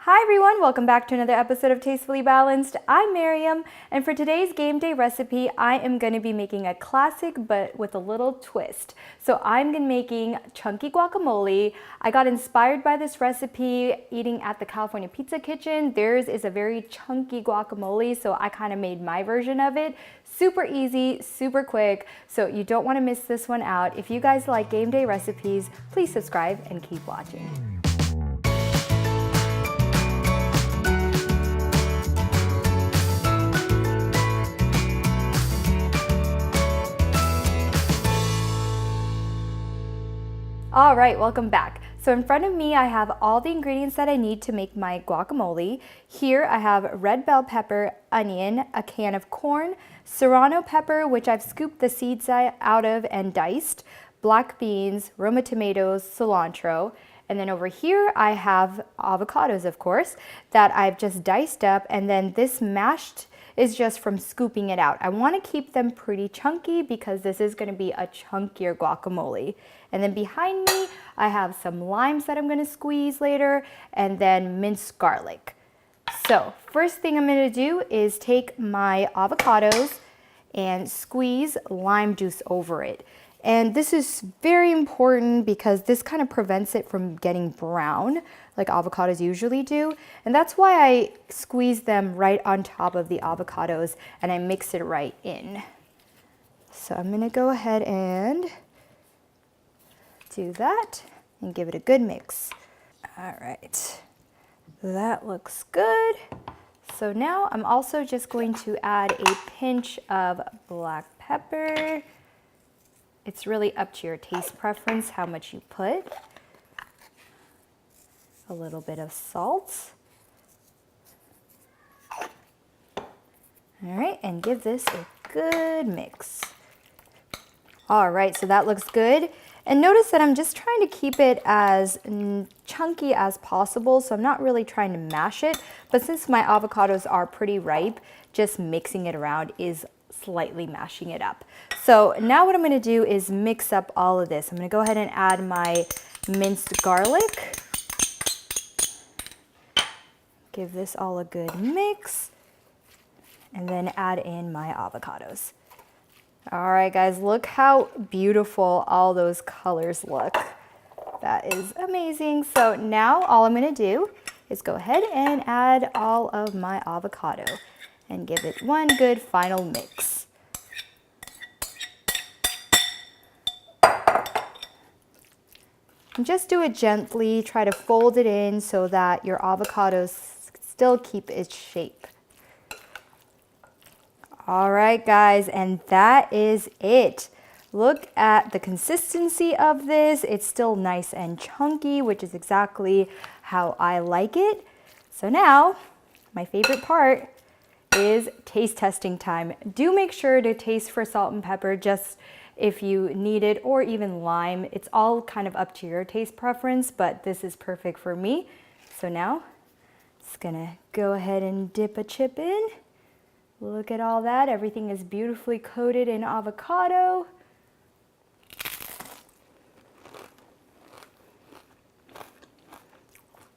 Hi everyone, welcome back to another episode of Tastefully Balanced. I'm Miriam, and for today's game day recipe, I am going to be making a classic but with a little twist. So I'm going to be making chunky guacamole. I got inspired by this recipe eating at the California Pizza Kitchen. Theirs is a very chunky guacamole, so I kind of made my version of it. Super easy, super quick, so you don't want to miss this one out. If you guys like game day recipes, please subscribe and keep watching. All right, welcome back. So in front of me, I have all the ingredients that I need to make my guacamole. Here I have red bell pepper, onion, a can of corn, serrano pepper, which I've scooped the seeds out of and diced, black beans, Roma tomatoes, cilantro, and then over here I have avocados, of course, that I've just diced up, and then this mashed is just from scooping it out. I want to keep them pretty chunky because this is going to be a chunkier guacamole. And then behind me, I have some limes that I'm going to squeeze later, and then minced garlic. So first thing I'm going to do is take my avocados and squeeze lime juice over it. And this is very important because this kind of prevents it from getting brown like avocados usually do. And that's why I squeeze them right on top of the avocados and I mix it right in. So I'm gonna go ahead and do that and give it a good mix. All right, that looks good. So now I'm also just going to add a pinch of black pepper. It's really up to your taste preference how much you put. A little bit of salt. All right, and give this a good mix. All right, so that looks good. And notice that I'm just trying to keep it as chunky as possible, so I'm not really trying to mash it. But since my avocados are pretty ripe, just mixing it around is slightly mashing it up. So now what I'm going to do is mix up all of this. I'm going to go ahead and add my minced garlic. Give this all a good mix. And then add in my avocados. All right, guys, look how beautiful all those colors look. That is amazing. So now all I'm going to do is go ahead and add all of my avocado and give it one good final mix. And just do it gently, try to fold it in so that your avocados still keep its shape. All right, guys, and that is it. Look at the consistency of this. It's still nice and chunky, which is exactly how I like it. So now, my favorite part is taste testing time. Do make sure to taste for salt and pepper just if you need it, or even lime. It's all kind of up to your taste preference, but this is perfect for me. So now, just gonna go ahead and dip a chip in. Look at all that. Everything is beautifully coated in avocado.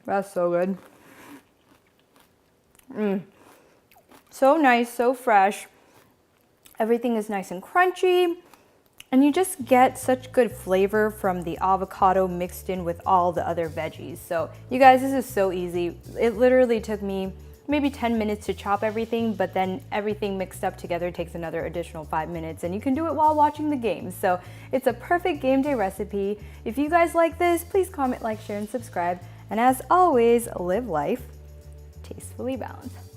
That's so good. So nice, so fresh. Everything is nice and crunchy. And you just get such good flavor from the avocado mixed in with all the other veggies. So you guys, this is so easy. It literally took me maybe 10 minutes to chop everything, but then everything mixed up together takes another additional 5 minutes, and you can do it while watching the game. So it's a perfect game day recipe. If you guys like this, please comment, like, share, and subscribe. And as always, live life tastefully balanced.